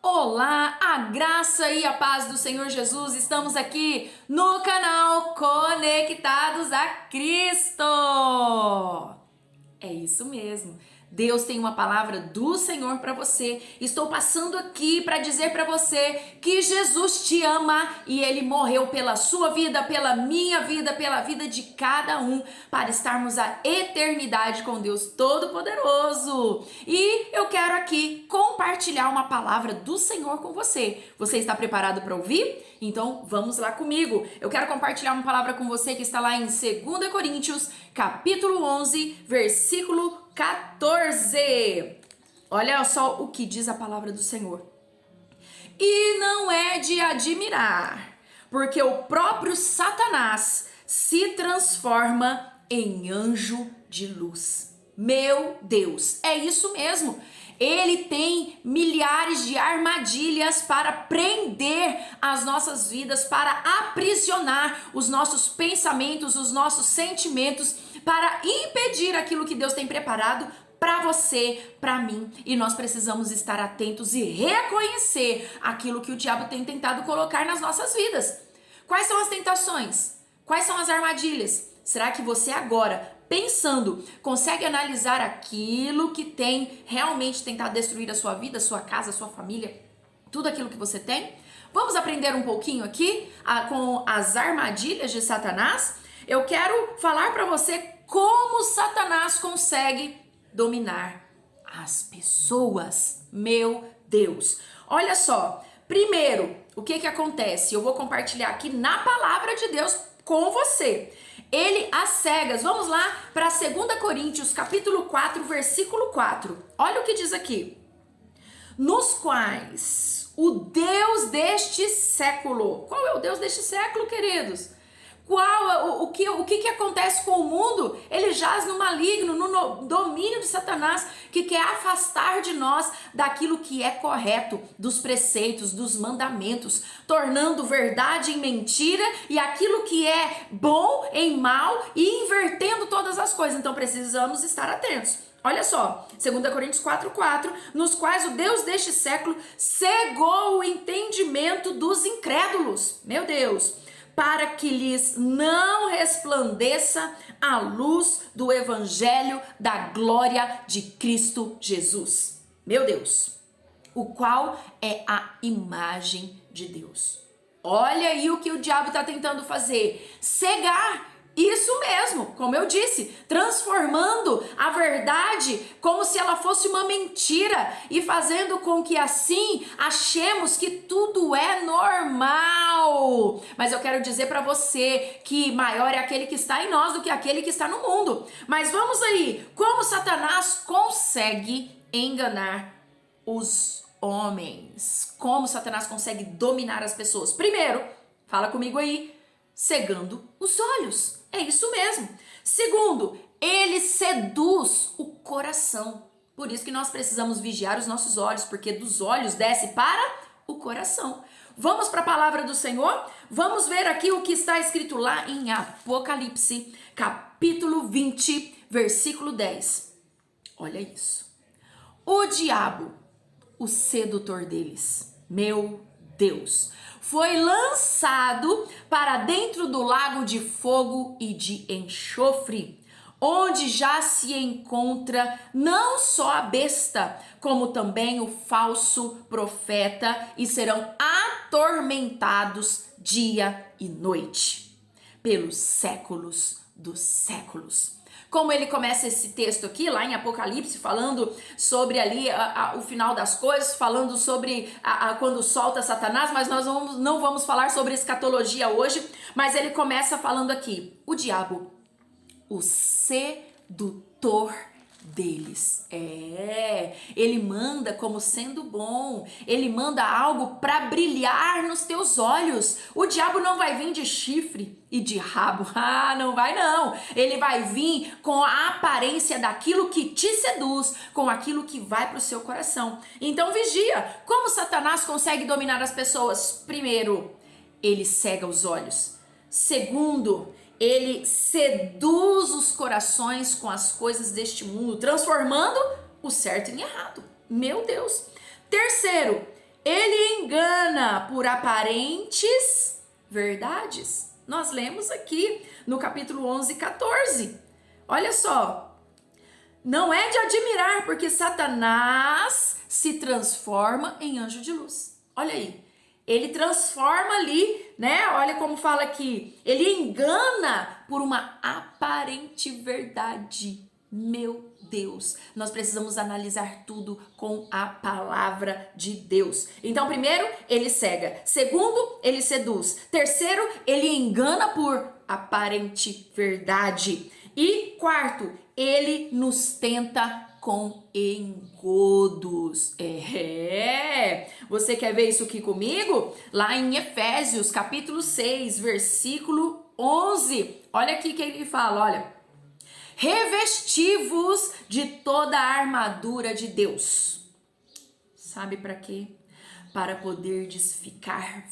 Olá, a graça e a paz do Senhor Jesus, estamos aqui no canal Conectados a Cristo. É isso mesmo. Deus tem uma palavra do Senhor para você. Estou passando aqui para dizer para você que Jesus te ama e Ele morreu pela sua vida, pela minha vida, pela vida de cada um, para estarmos a eternidade com Deus Todo-Poderoso. E eu quero aqui compartilhar uma palavra do Senhor com você. Você está preparado para ouvir? Então vamos lá comigo. Eu quero compartilhar uma palavra com você que está lá em 2 Coríntios, capítulo 11, versículo 14. Olha só o que diz a palavra do Senhor. E não é de admirar, porque o próprio Satanás se transforma em anjo de luz. Meu Deus, é isso mesmo. Ele tem milhares de armadilhas para prender as nossas vidas, para aprisionar os nossos pensamentos, os nossos sentimentos, para impedir aquilo que Deus tem preparado para você, para mim. E nós precisamos estar atentos e reconhecer aquilo que o diabo tem tentado colocar nas nossas vidas. Quais são as tentações? Quais são as armadilhas? Será que você agora, pensando, consegue analisar aquilo que tem realmente tentado destruir a sua vida, a sua casa, a sua família, tudo aquilo que você tem? Vamos aprender um pouquinho aqui com as armadilhas de Satanás? Eu quero falar para você como Satanás consegue dominar as pessoas. Meu Deus! Olha só, primeiro, o que acontece? Eu vou compartilhar aqui na palavra de Deus com você. Ele às cegas. Vamos lá para 2 Coríntios, capítulo 4, versículo 4. Olha o que diz aqui. Nos quais o Deus deste século. Qual é o Deus deste século, queridos? O que acontece com o mundo? Ele jaz no maligno, no domínio de Satanás, que quer afastar de nós daquilo que é correto, dos preceitos, dos mandamentos, tornando verdade em mentira e aquilo que é bom em mal e invertendo todas as coisas. Então precisamos estar atentos. Olha só, 2 Coríntios 4:4, nos quais o Deus deste século cegou o entendimento dos incrédulos. Meu Deus! Para que lhes não resplandeça a luz do evangelho da glória de Cristo Jesus. Meu Deus, o qual é a imagem de Deus. Olha aí o que o diabo está tentando fazer, cegar. Isso mesmo, como eu disse, transformando a verdade como se ela fosse uma mentira e fazendo com que assim achemos que tudo é normal. Mas eu quero dizer para você que maior é aquele que está em nós do que aquele que está no mundo. Mas vamos aí, como Satanás consegue enganar os homens? Como Satanás consegue dominar as pessoas? Primeiro, fala comigo aí, cegando os olhos. É isso mesmo. Segundo, ele seduz o coração. Por isso que nós precisamos vigiar os nossos olhos, porque dos olhos desce para o coração. Vamos para a palavra do Senhor? Vamos ver aqui o que está escrito lá em Apocalipse, capítulo 20, versículo 10. Olha isso. O diabo, o sedutor deles, meu Deus, foi lançado para dentro do lago de fogo e de enxofre, onde já se encontra não só a besta, como também o falso profeta, e serão atormentados dia e noite, pelos séculos dos séculos. Como ele começa esse texto aqui, lá em Apocalipse, falando sobre ali o final das coisas, falando sobre quando solta Satanás, mas nós não vamos falar sobre escatologia hoje, mas ele começa falando aqui, o diabo, o sedutor deles. Ele manda como sendo bom, ele manda algo para brilhar nos teus olhos. O diabo não vai vir de chifre e de rabo, não vai não. Ele vai vir com a aparência daquilo que te seduz, com aquilo que vai para o seu coração. Então vigia, como Satanás consegue dominar as pessoas? Primeiro, ele cega os olhos. Segundo, ele seduz os corações com as coisas deste mundo, transformando o certo em errado. Meu Deus. Terceiro, ele engana por aparentes verdades. Nós lemos aqui no capítulo 11, 14. Olha só. Não é de admirar, porque Satanás se transforma em anjo de luz. Olha aí. Ele transforma ali, né? Olha como fala aqui. Ele engana por uma aparente verdade. Meu Deus, nós precisamos analisar tudo com a palavra de Deus. Então, primeiro, ele cega. Segundo, ele seduz. Terceiro, ele engana por aparente verdade. E quarto, ele nos tenta com engodos. Você quer ver isso aqui comigo? Lá em Efésios, capítulo 6, versículo 11. Olha aqui que ele fala, olha. Revestivos de toda a armadura de Deus. Sabe para quê? Para poderdes ficar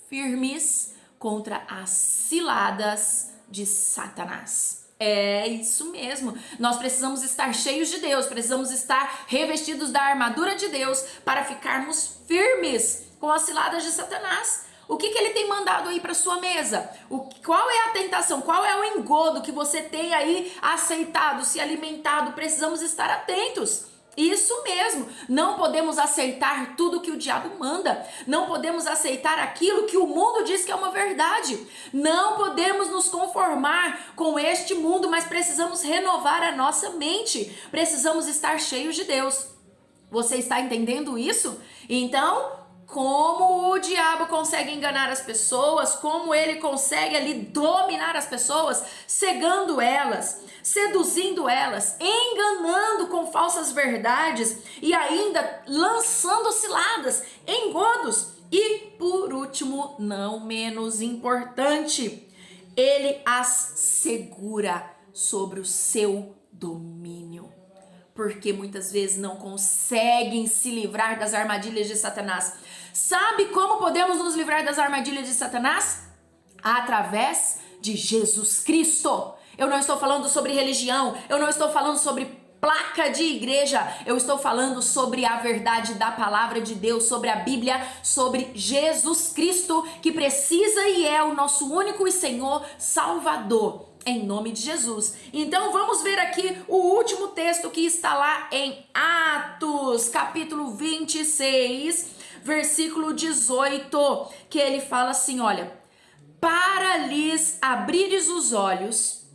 firmes contra as ciladas de Satanás. É isso mesmo. Nós precisamos estar cheios de Deus, precisamos estar revestidos da armadura de Deus para ficarmos firmes com as ciladas de Satanás. O que ele tem mandado aí para sua mesa? Qual é a tentação? Qual é o engodo que você tem aí aceitado, se alimentado? Precisamos estar atentos. Isso mesmo, não podemos aceitar tudo que o diabo manda, não podemos aceitar aquilo que o mundo diz que é uma verdade, não podemos nos conformar com este mundo, mas precisamos renovar a nossa mente, precisamos estar cheios de Deus. Você está entendendo isso? Então, como o diabo consegue enganar as pessoas, como ele consegue ali dominar as pessoas, cegando elas, seduzindo elas, enganando com falsas verdades e ainda lançando ciladas, engodos. E por último, não menos importante, ele as segura sobre o seu domínio. Porque muitas vezes não conseguem se livrar das armadilhas de Satanás. Sabe como podemos nos livrar das armadilhas de Satanás? Através de Jesus Cristo. Eu não estou falando sobre religião, eu não estou falando sobre placa de igreja, eu estou falando sobre a verdade da palavra de Deus, sobre a Bíblia, sobre Jesus Cristo, que precisa e é o nosso único e Senhor Salvador. Em nome de Jesus. Então vamos ver aqui o último texto que está lá em Atos, capítulo 26, versículo 18, que ele fala assim, olha, para lhes abrires os olhos,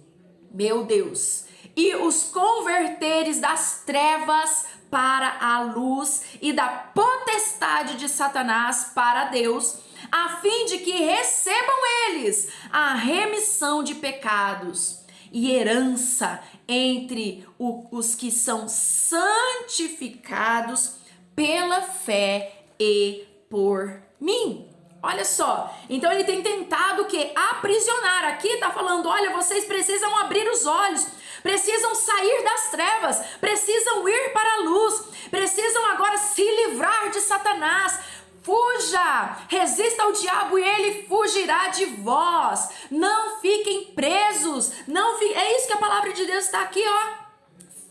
meu Deus, e os converteres das trevas para a luz e da potestade de Satanás para Deus, a fim de que recebam eles a remissão de pecados e herança entre os que são santificados pela fé e por mim. Olha só, então ele tem tentado o quê? Aprisionar. Aqui tá falando, olha, vocês precisam abrir os olhos, precisam sair das trevas, precisam ir para a luz, precisam agora se livrar de Satanás. Fuja, resista ao diabo e ele fugirá de vós. Não fiquem presos, é isso que a palavra de Deus está aqui, ó.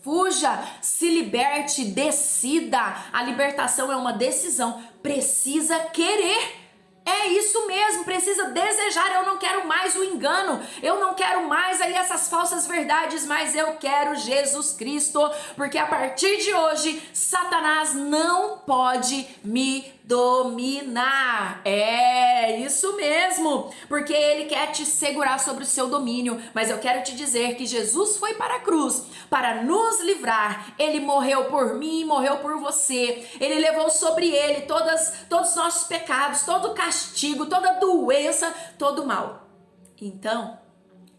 Fuja, se liberte, decida. A libertação é uma decisão, precisa querer. É isso mesmo, precisa desejar. Eu não quero mais o engano, eu não quero mais aí essas falsas verdades, mas eu quero Jesus Cristo, porque a partir de hoje, Satanás não pode me dominar. É isso mesmo, porque ele quer te segurar sobre o seu domínio, mas eu quero te dizer que Jesus foi para a cruz para nos livrar. Ele morreu por mim, morreu por você. Ele levou sobre ele todos os nossos pecados, todo o castigo, toda a doença, todo o mal. Então,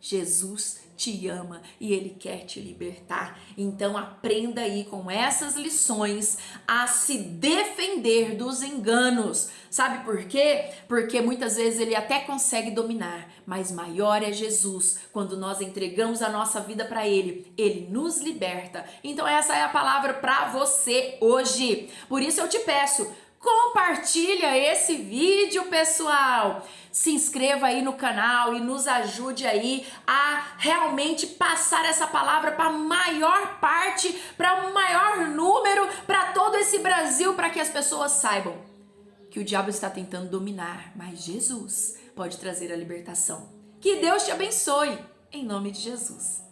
Jesus te ama e ele quer te libertar. Então aprenda aí com essas lições a se defender dos enganos. Sabe por quê? Porque muitas vezes ele até consegue dominar, mas maior é Jesus. Quando nós entregamos a nossa vida para ele, ele nos liberta. Então essa é a palavra para você hoje. Por isso eu te peço, compartilha esse vídeo, pessoal. Se inscreva aí no canal e nos ajude aí a realmente passar essa palavra para a maior parte, para o maior número, para todo esse Brasil, para que as pessoas saibam que o diabo está tentando dominar, mas Jesus pode trazer a libertação. Que Deus te abençoe, em nome de Jesus.